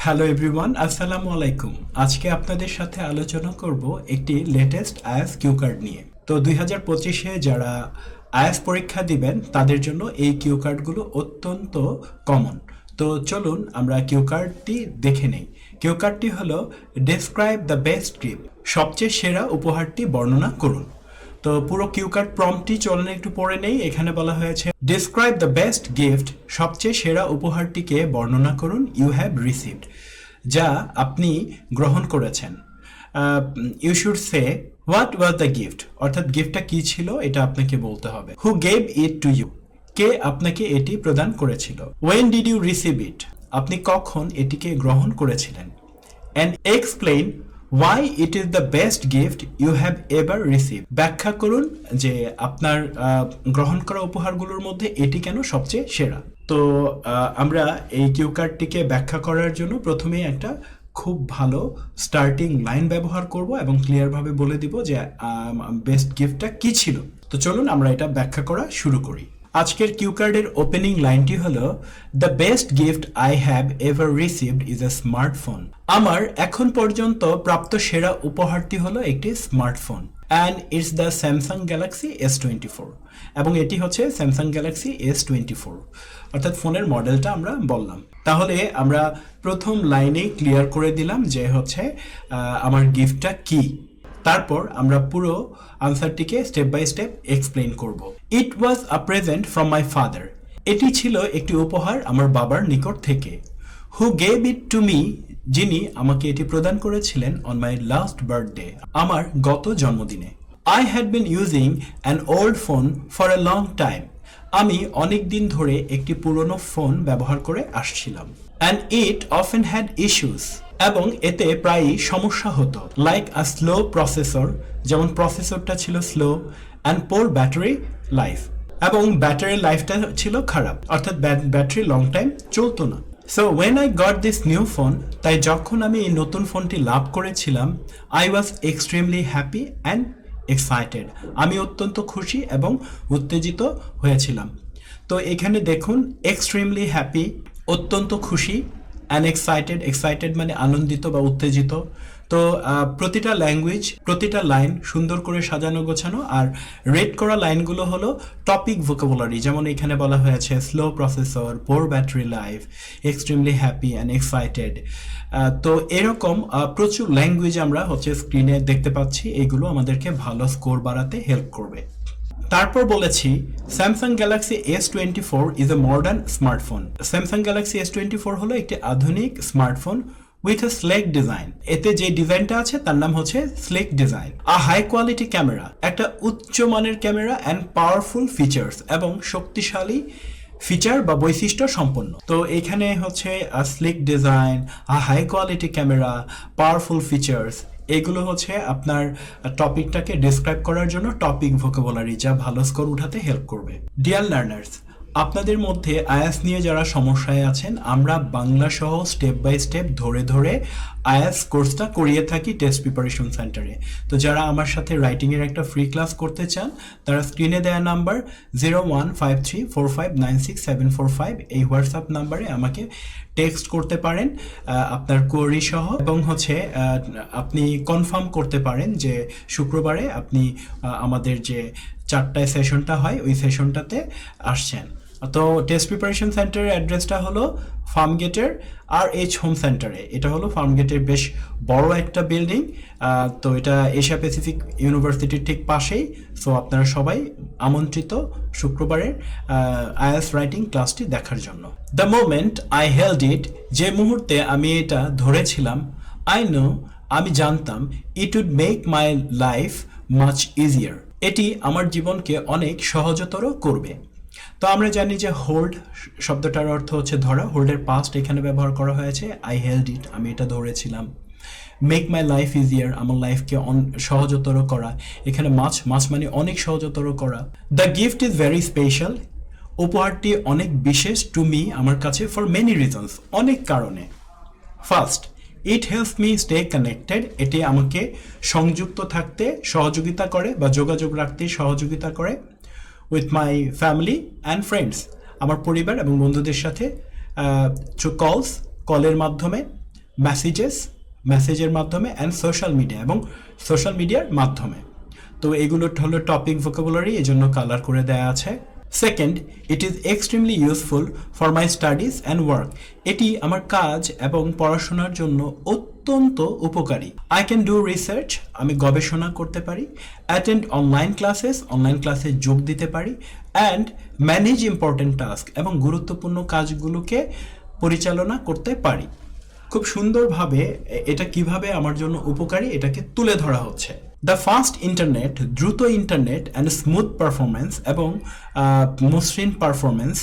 Hello everyone, আসসালামু আলাইকুম। আজকে আপনাদের সাথে আলোচনা করব একটি লেটেস্ট আইএলটিএস কিউ কার্ড নিয়ে। তো 2025-এ যারা আইএলটিএস পরীক্ষা দিবেন তাদের জন্য এই কিউ কার্ডগুলো অত্যন্ত কমন। তো চলুন আমরা কিউ কার্ডটি দেখে নেই। কিউ কার্ডটি হলো ডেসক্রাইব দ্য বেস্ট গিফট, সবচেয়ে সেরা উপহারটি বর্ণনা করুন। তো পুরো কিউ কার্ড প্রম্পটটি চলুন একটু পড়ে নেই। এখানে বলা হয়েছে ডিসক্রাইব দ্য বেস্ট গিফট, সবচেয়ে সেরা উপহারটিকে বর্ণনা করুন ইউ হ্যাভ রিসিভড, যা আপনি গ্রহণ করেছেন। You should say what was the gift, অর্থাৎ গিফটটা কি ছিল এটা আপনাকে বলতে হবে। Who gave it to you, কে আপনাকে এটি প্রদান করেছিল। When did you receive it, আপনি কখন এটিকে গ্রহণ করেছিলেন। And explain why it is the best gift you have ever receive, ব্যাখ্যা করুন যে আপনার গ্রহণ করা উপহারগুলোর মধ্যে এটি কেন সবচেয়ে সেরা। তো আমরা এই কিউ কার্ডটিকে ব্যাখ্যা করার জন্য প্রথমেই একটা খুব ভালো স্টার্টিং লাইন ব্যবহার করব এবং ক্লিয়ারভাবে বলে দিব যে বেস্ট গিফটটা কি ছিল। তো চলুন আমরা এটা ব্যাখ্যা করা শুরু করি। আজকের কিউ কার্ডের ওপেনিং লাইনটি হলো the best gift I have ever received is a smartphone. আমার এখন পর্যন্ত প্রাপ্ত সেরা উপহারটি হলো একটি smartphone. And it's the Samsung Galaxy S24, এবং এটি হচ্ছে স্যামসাং গ্যালাক্সি S24, অর্থাৎ ফোনের মডেলটা আমরা বললাম। তাহলে আমরা প্রথম লাইনেই ক্লিয়ার করে দিলাম যে হচ্ছে আমার গিফটটা কি। তারপর আমরা পুরো আনসারটিকে স্টেপ বাই স্টেপ এক্সপ্লেইন করব। It was a present from my father, এটি ছিল একটি উপহার আমার বাবার নিকট থেকে। Who gave it to me, যিনি আমাকে এটি প্রদান করেছিলেন অন মাই লাস্ট বার্থডে, আমার গত জন্মদিনে। I had been using an old phone for a long time, আমি অনেক দিন ধরে একটি পুরনো ফোন ব্যবহার করে আসছিলাম। And it often had issues, এবং এতে প্রায়ই সমস্যা হতো। লাইক আ স্লো প্রসেসর, যেমন প্রসেসরটা ছিল slow. And poor battery life, এবং ব্যাটারি লাইফটা ছিল খারাপ, অর্থাৎ ব্যাটারি লং টাইম চলতো না। So when I got this new phone, তাই যখন আমি এই নতুন ফোনটি লাভ করেছিলাম, I was extremely happy and excited, আমি অত্যন্ত খুশি এবং উত্তেজিত হয়েছিলাম। তো এখানে দেখুন এক্সট্রিমলি হ্যাপি, অত্যন্ত খুশি, অ্যান্ড এক্সাইটেড মানে আনন্দিত বা উত্তেজিত। তো প্রতিটা ল্যাঙ্গুয়েজ, প্রতিটা লাইন সুন্দর করে সাজানো গোছানো। আর রেড করা লাইনগুলো হলো টপিক ভোকাবুলারি, যেমন এখানে বলা হয়েছে slow processor, poor battery life, extremely happy and excited. তো এরকম প্রচুর ল্যাঙ্গুয়েজ আমরা হচ্ছে স্ক্রিনে দেখতে পাচ্ছি, এগুলো আমাদেরকে ভালো স্কোর বাড়াতে হেল্প করবে। তারপর বলেছি Samsung Galaxy S24 is a modern smartphone. Samsung Galaxy S24 হলো একটি আধুনিক স্মার্টফোন উইথ এ স্লেক ডিজাইন। এতে যে ডিজাইনটা আছে তার নাম হচ্ছে স্লেক ডিজাইন। আ হাই কোয়ালিটি ক্যামেরা, একটা উচ্চমানের ক্যামেরা, অ্যান্ড পাওয়ারফুল ফিচার্স, এবং শক্তিশালী ফিচার বা বৈশিষ্ট্য সম্পন্ন। তো এখানে হচ্ছে sleek design, high quality camera, powerful features, এগুলো হচ্ছে আপনার টপিকটাকে ডিসক্রাইব করার জন্য টপিক ভোকাবুলারি, যা ভালো স্কোর উঠাতে হেল্প করবে। ডিয়ার লার্নার্স, আপনাদের মধ্যে আইএলটিএস নিয়ে যারা সমস্যায় আছেন, আমরা বাংলা সহ স্টেপ বাই স্টেপ ধরে ধরে আইএলটিএস কোর্সটা করিয়ে থাকি টেস্ট প্রিপারেশন সেন্টারে। তো যারা আমার সাথে রাইটিংয়ের একটা ফ্রি ক্লাস করতে চান, তারা স্ক্রিনে দেওয়া নাম্বার 015345964745 এই হোয়াটসঅ্যাপ নাম্বারে আমাকে টেক্সট করতে পারেন আপনার কোয়েরি সহ, এবং হচ্ছে আপনি কনফার্ম করতে পারেন যে শুক্রবারে আপনি আমাদের যে 4টায় সেশনটা হয় ওই সেশনটাতে আসছেন। তো টেস্ট প্রিপারেশন সেন্টারের অ্যাড্রেসটা হলো ফার্মগেটের RH হোম সেন্টারে। এটা হলো ফার্মগেটের বেশ বড় একটা বিল্ডিং। তো এটা এশিয়া প্যাসিফিক ইউনিভার্সিটির ঠিক পাশেই। সো আপনারা সবাই আমন্ত্রিত শুক্রবারের আইএলটিএস রাইটিং ক্লাসটি দেখার জন্য। The moment I held it, যে মুহূর্তে আমি এটা ধরেছিলাম, আই নো, আমি জানতাম, it would make my life much easier, এটি আমার জীবনকে অনেক সহজতর করবে। তো আমরা জানি যে হোল্ড শব্দটার অর্থ হচ্ছে ধরা। হোল্ডের পাস্ট এখানে ব্যবহার করা হয়েছে, আই হেল্ড ইট, আমি এটা ধরেছিলাম। মেক মাই লাইফ ইজিয়ার, আমার লাইফকে সহজতর করা। এখানে মাছ মানে অনেক সহজতর করা। The gift is very special, উপহারটি অনেক বিশেষ, টু মি, আমার কাছে, ফর মেনি রিজনস, অনেক কারণে। First, it helps me stay connected, এটি আমাকে সংযুক্ত থাকতে সহযোগিতা করে বা যোগাযোগ রাখতে সহযোগিতা করে। With my family and friends, আমার পরিবার এবং বন্ধুদের সাথে। কলের মাধ্যমে। মেসেজের মাধ্যমে অ্যান্ড সোশ্যাল মিডিয়া এবং সোশ্যাল মিডিয়ার মাধ্যমে। তো এগুলো হলো টপিক ভোকাবুলারি, এজন্য কালার করে দেয়া আছে। Second, it is extremely useful for my studies and work. এটি আমার কাজ এবং পড়াশোনার জন্য অত্যন্ত উপকারী। আই ক্যান ডু রিসার্চ, আমি গবেষণা করতে পারি। অ্যাটেন্ড অনলাইন ক্লাসে যোগ দিতে পারি। অ্যান্ড ম্যানেজ ইম্পর্টেন্ট টাস্ক, এবং গুরুত্বপূর্ণ কাজগুলোকে পরিচালনা করতে পারি। খুব সুন্দরভাবে এটা কিভাবে আমার জন্য উপকারী এটাকে তুলে ধরা হচ্ছে। দ্য ফাস্ট ইন্টারনেট, দ্রুত ইন্টারনেট অ্যান্ড স্মুথ পারফরমেন্স এবং মসৃণ performance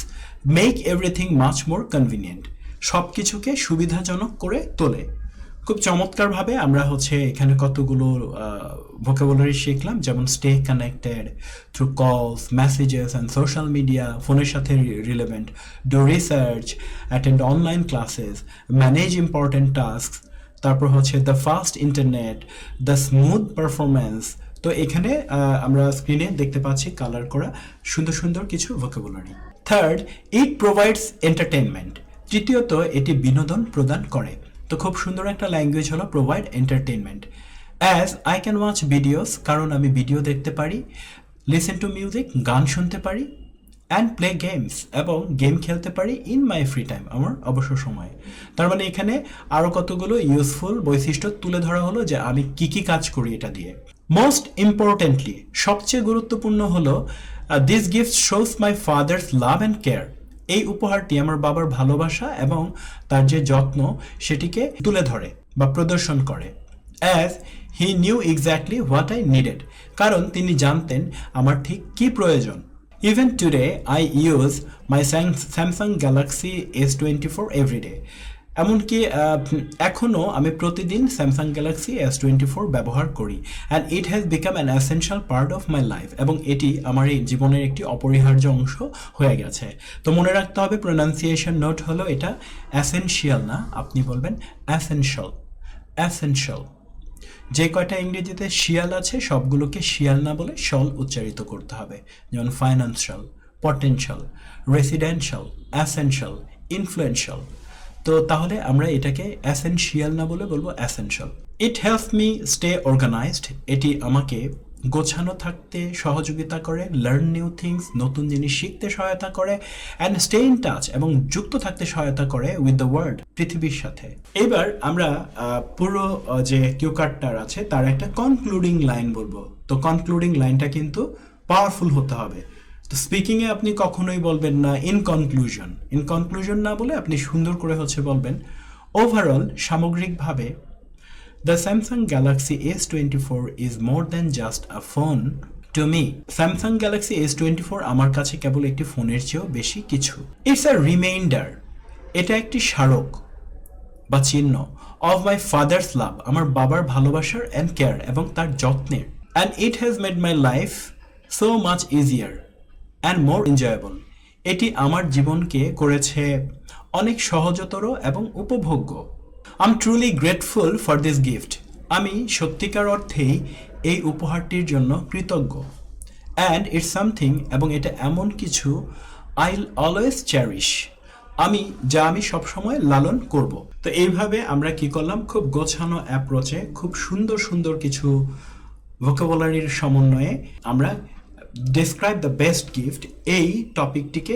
make everything much more convenient, সব কিছুকে সুবিধাজনক করে তোলে। খুব চমৎকারভাবে আমরা এখানে কতগুলো ভোকাবুলারি শিখলাম, যেমন stay connected through calls, messages and social media, ফোনের সাথে relevant, do research, attend online classes, manage important task, তারপর the fast internet, the smooth performance. তো এখানে আমরা স্ক্রিনে দেখতে পাচ্ছি কালার করা সুন্দর সুন্দর কিছু ভোকাবুলারি। থার্ড, ইট প্রোভাইডস এন্টারটেনমেন্ট। তৃতীয়ত, এটি বিনোদন প্রদান করে। তো খুব সুন্দর একটা ল্যাঙ্গুয়েজ হলো provide entertainment. As I can watch videos, কারণ আমি ভিডিও দেখতে পারি। লিসেন টু মিউজিক, গান শুনতে পারি। অ্যান্ড প্লে গেমস, এবং গেম খেলতে পারি ইন মাই ফ্রি টাইম, আমার অবসর সময়ে। তার মানে এখানে আরও কতগুলো ইউজফুল বৈশিষ্ট্য তুলে ধরা হলো যে আমি কি কি কাজ করি এটা দিয়ে। মোস্ট ইম্পর্টেন্টলি, সবচেয়ে গুরুত্বপূর্ণ হলো this gift shows my father's love and care. এই উপহারটি আমার বাবার ভালোবাসা এবং তার যে যত্ন সেটিকে তুলে ধরে বা প্রদর্শন করে। As he knew exactly what I needed, কারণ তিনি জানতেন আমার ঠিক কী প্রয়োজন। Even today I use my Samsung Galaxy S24 everyday. এমনকি এখনও আমি প্রতিদিন স্যামসাং গ্যালাক্সি S24 ব্যবহার করি। And it has become an essential part of my life, এবং এটি আমার এই জীবনের একটি অপরিহার্য অংশ হয়ে গেছে। তো মনে রাখতে হবে, প্রোনাউন্সিয়েশন নোট হলো এটা এসেনশিয়াল না, আপনি বলবেন অ্যাসেনশিয়াল। যে কয়টা ইংরেজিতে শিয়াল আছে সবগুলোকে শিয়াল না বলে শল উচ্চারিত করতে হবে, যেমন financial, potential, residential, essential, influential. তো তাহলে আমরা এটাকে এসেনশিয়াল না বলে বলবো essential. It help me stay organised, এটি আমাকে গোছানো থাকতে সহযোগিতা করে। লার্ন নিউ থিংস, নতুন জিনিস শিখতে সহায়তা করে। অ্যান্ড স্টে ইন টাচ, এবং যুক্ত থাকতে সহায়তা করে উইথ দ্য ওয়ার্ল্ড, পৃথিবীর সাথে। এবার আমরা পুরো যে কিউ কার্ডটার আছে তার একটা কনক্লুডিং লাইন বলবো। তো কনক্লুডিং লাইনটা কিন্তু পাওয়ারফুল হতে হবে। তো স্পিকিংয়ে আপনি কখনোই বলবেন না ইন কনক্লুশন না বলে আপনি সুন্দর করে বলবেন ওভারঅল, সামগ্রিকভাবে the Samsung Galaxy S24 is more than just a phone to me. Samsung Galaxy S24 আমার কাছে কেবল একটি ফোনের চেয়েও বেশি কিছু। ইটস আ রিমাইন্ডার, এটা একটি স্মারক বা চিহ্ন অফ মাই ফাদার্স লাভ, আমার বাবার ভালোবাসার অ্যান্ড কেয়ার এবং তার যত্নের। And it has made my life so much easier and more enjoyable. এটি আমার জীবনকে করেছে অনেক সহজতর এবং উপভোগ্য। I am truly grateful for this gift, আমি সত্যিকার অর্থেই এই উপহারটির জন্য কৃতজ্ঞ। অ্যান্ড ইটস সামথিং, এবং এটা এমন কিছু আইল অলওয়েজ চ্যারিশ, আমি সবসময় লালন করব। তো এইভাবে আমরা কি করলাম, খুব গোছানো অ্যাপ্রোচে খুব সুন্দর সুন্দর কিছু ভোকাবুলারির সমন্বয়ে আমরা ডেসক্রাইব দ্য বেস্ট গিফট এই টপিকটিকে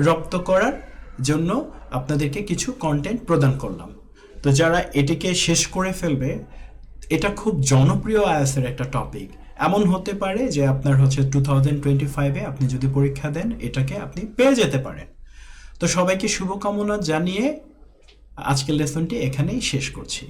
রপ্ত করার জন্য আপনাদেরকে কিছু কন্টেন্ট প্রদান করলাম। তো যারা এটিকে শেষ করে ফেলবে, এটা খুব জনপ্রিয় আইএলটিএস এর একটা টপিক। এমন হতে পারে যে আপনার 2025-এ আপনি যদি পরীক্ষা দেন এটাকে আপনি পেয়ে যেতে পারেন। তো সবাইকে শুভকামনা জানিয়ে আজকের লেসনটি এখানেই শেষ করছি।